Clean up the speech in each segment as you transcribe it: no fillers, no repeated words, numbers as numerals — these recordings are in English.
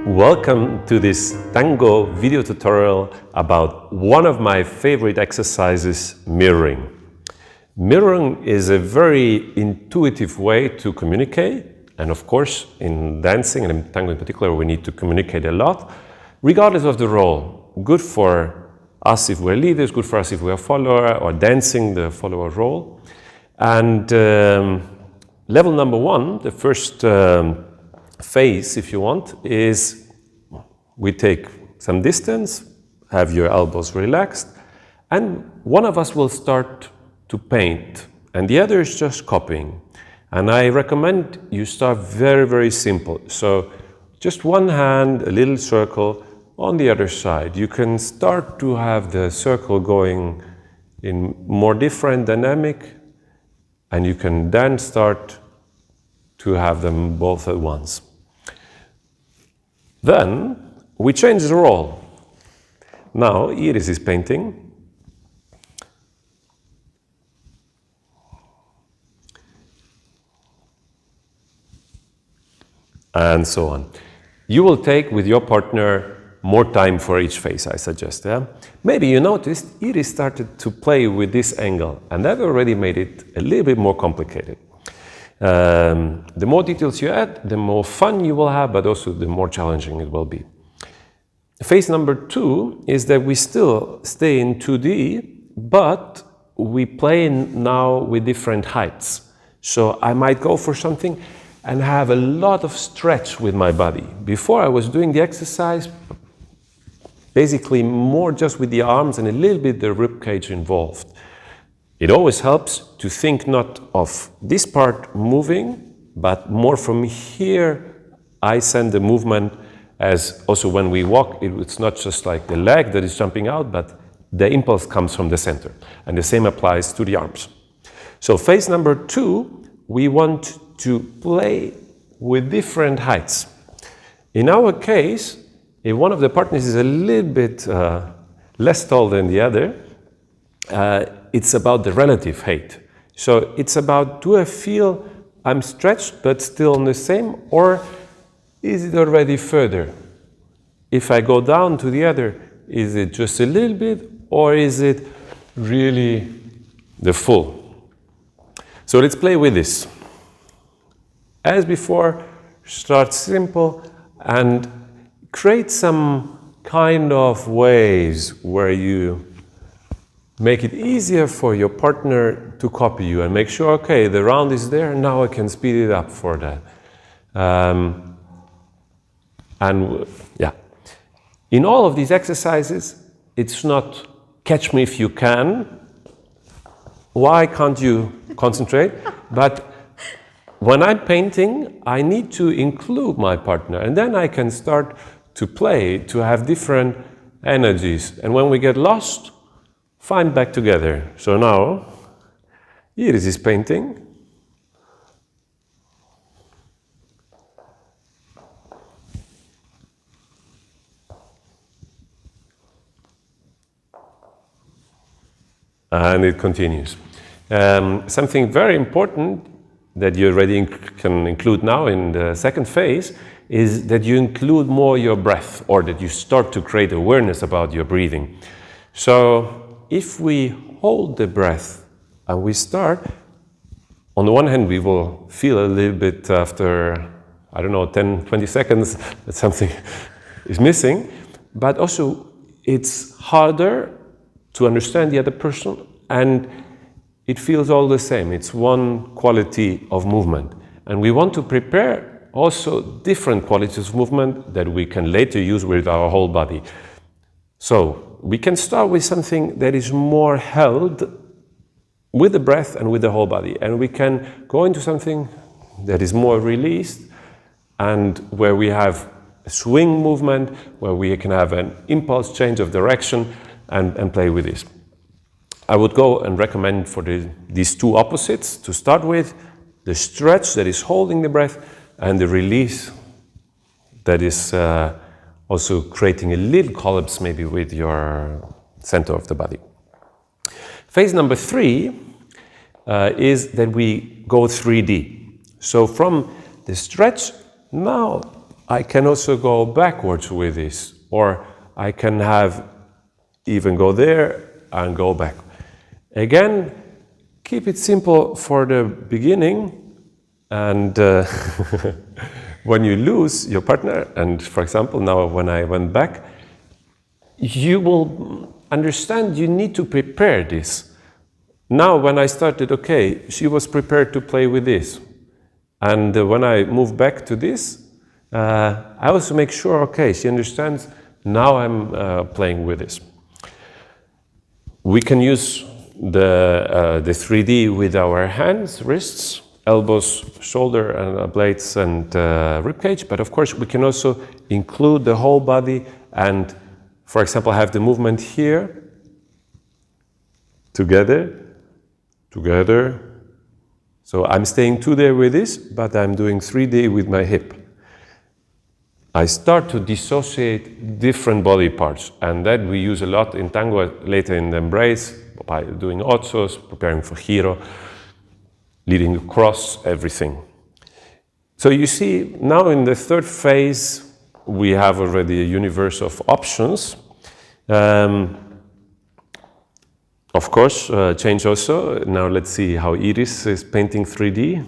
Welcome to this Tango video tutorial about one of my favorite exercises, mirroring. Mirroring is a very intuitive way to communicate, and of course in dancing and in tango in particular we need to communicate a lot, regardless of the role. Good for us if we're leaders, good for us if we're a follower or dancing the follower role. And level number one, the first phase, if you want, is we take some distance, have your elbows relaxed, and one of us will start to paint, and the other is just copying. And I recommend you start very, very simple. So just one hand, a little circle on the other side. You can start to have the circle going in more different dynamic, and you can then start to have them both at once. Then we change the role. Now Iris is painting. And so on. You will take with your partner more time for each phase, I suggest. Yeah? Maybe you noticed Iris started to play with this angle, and that already made it a little bit more complicated. The more details you add, the more fun you will have, but also the more challenging it will be. Phase number two is that we still stay in 2D, but we play now with different heights. So I might go for something and have a lot of stretch with my body. Before I was doing the exercise, basically more just with the arms and a little bit the rib cage involved. It always helps to think not of this part moving, but more from here. I send the movement as also when we walk, it's not just like the leg that is jumping out, but the impulse comes from the center. And the same applies to the arms. So phase number two, we want to play with different heights. In our case, if one of the partners is a little bit less tall than the other, it's about the relative height. So it's about, do I feel I'm stretched but still on the same, or is it already further? If I go down to the other, is it just a little bit, or is it really the full? So let's play with this. As before, start simple and create some kind of waves where you make it easier for your partner to copy you and make sure, okay, the round is there, now I can speed it up for that. In all of these exercises, it's not catch me if you can. Why can't you concentrate? But when I'm painting, I need to include my partner, and then I can start to play, to have different energies. And when we get lost, find back together. So now, Iris is painting. And it continues. Something very important that you already can include now in the second phase is that you include more your breath, or that you start to create awareness about your breathing. So if we hold the breath and we start, on the one hand we will feel a little bit after, 10, 20 seconds that something is missing, but also it's harder to understand the other person, and it feels all the same. It's one quality of movement. And we want to prepare also different qualities of movement that we can later use with our whole body. So we can start with something that is more held with the breath and with the whole body. And we can go into something that is more released, and where we have a swing movement, where we can have an impulse change of direction and play with this. I would go and recommend for these two opposites to start with, the stretch that is holding the breath and the release that is also creating a little collapse maybe with your center of the body. Phase number three is that we go 3D. So from the stretch, now I can also go backwards with this, or I can have even go there and go back. Again, keep it simple for the beginning, and when you lose your partner, and for example, now when I went back, you will understand you need to prepare this. Now when I started, okay, she was prepared to play with this. And when I move back to this, I also make sure, okay, she understands, now I'm playing with this. We can use the 3D with our hands, wrists, elbows, shoulder and blades and ribcage, but of course we can also include the whole body and, for example, have the movement here, together, together. So I'm staying 2D with this, but I'm doing 3D with my hip. I start to dissociate different body parts, and that we use a lot in tango, later in the embrace, by doing ozzos, preparing for giro, leading across, everything. So you see, now in the third phase, we have already a universe of options. Of course, change also. Now let's see how Iris is painting 3D.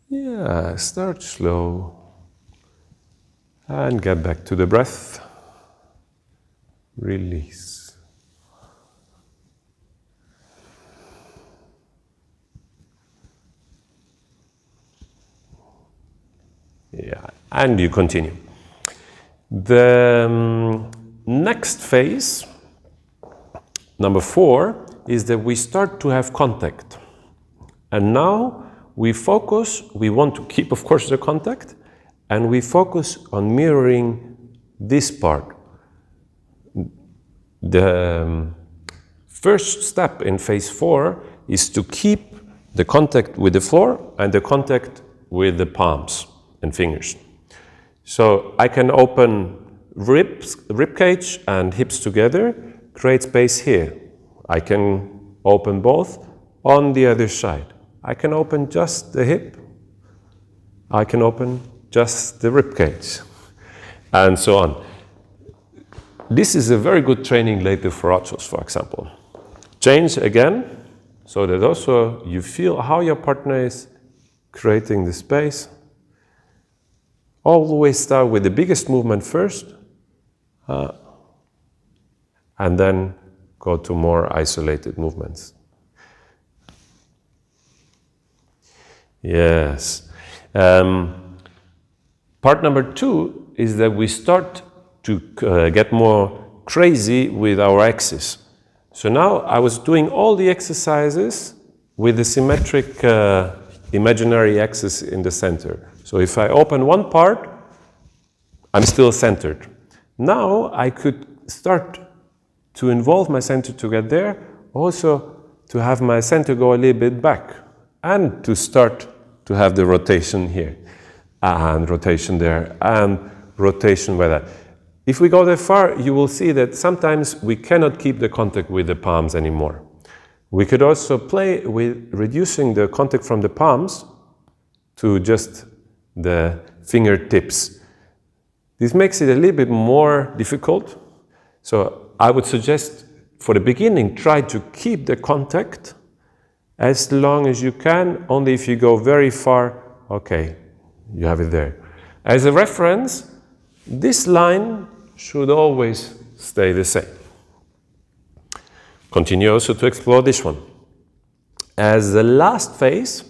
Yeah, start slow and get back to the breath. Release. Yeah, and you continue. The next phase, number 4, is that we start to have contact. And now we focus, we want to keep, of course, the contact, and we focus on mirroring this part. The first step in phase 4 is to keep the contact with the floor and the contact with the palms and fingers. So I can open rib cage and hips together, create space here. I can open both on the other side. I can open just the hip. I can open just the rib cage, and so on. This is a very good training later for ozzos, for example. Change again, so that also you feel how your partner is creating the space. Always start with the biggest movement first, and then go to more isolated movements. Yes. Part number 2 is that we start to get more crazy with our axis. So now I was doing all the exercises with the symmetric imaginary axis in the center. So if I open one part, I'm still centered. Now I could start to involve my center to get there, also to have my center go a little bit back, and to start to have the rotation here, and rotation there, and rotation with that. If we go that far, you will see that sometimes we cannot keep the contact with the palms anymore. We could also play with reducing the contact from the palms to just the fingertips. This makes it a little bit more difficult. So I would suggest for the beginning, try to keep the contact as long as you can. Only if you go very far, okay, you have it there. As a reference, this line should always stay the same. Continue also to explore this one. As the last phase,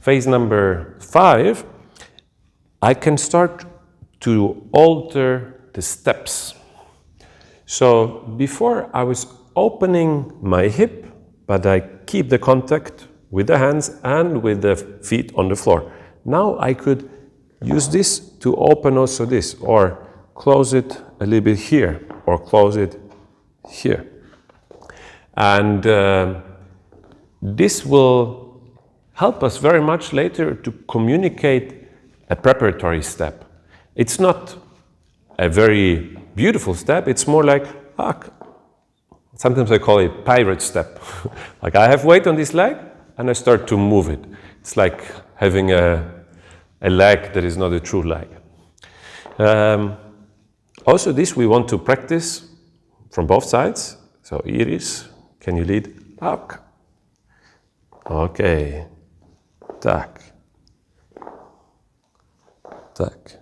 phase number 5, I can start to alter the steps. So before I was opening my hip, but I keep the contact with the hands and with the feet on the floor. Now I could use this to open also this, or close it a little bit here, or close it here. And this will help us very much later to communicate a preparatory step. It's not a very beautiful step, it's more like, sometimes I call it pirate step. Like I have weight on this leg and I start to move it. It's like having a leg that is not a true leg. Also this we want to practice from both sides. So Iris, can you lead? Up. Okay. Tak. Tak.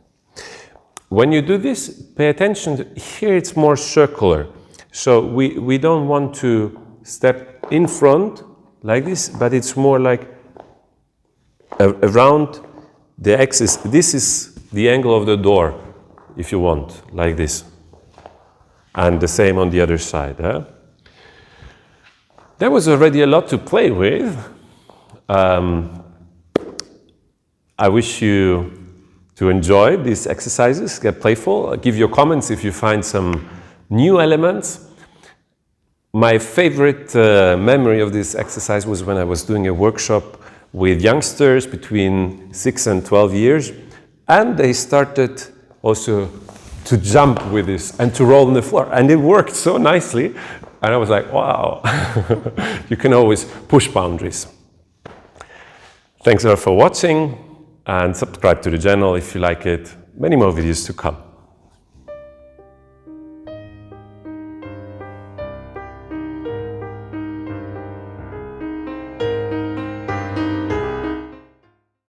When you do this, pay attention, here it's more circular. So we don't want to step in front like this, but it's more like around the axis. This is the angle of the door, if you want, like this. And the same on the other side. There was already a lot to play with. I wish you to enjoy these exercises, get playful, give your comments if you find some new elements. My favorite memory of this exercise was when I was doing a workshop with youngsters between 6 and 12 years, and they started also to jump with this and to roll on the floor, and it worked so nicely, and I was like, wow, you can always push boundaries. Thanks a lot for watching, and subscribe to the channel if you like it. Many more videos to come.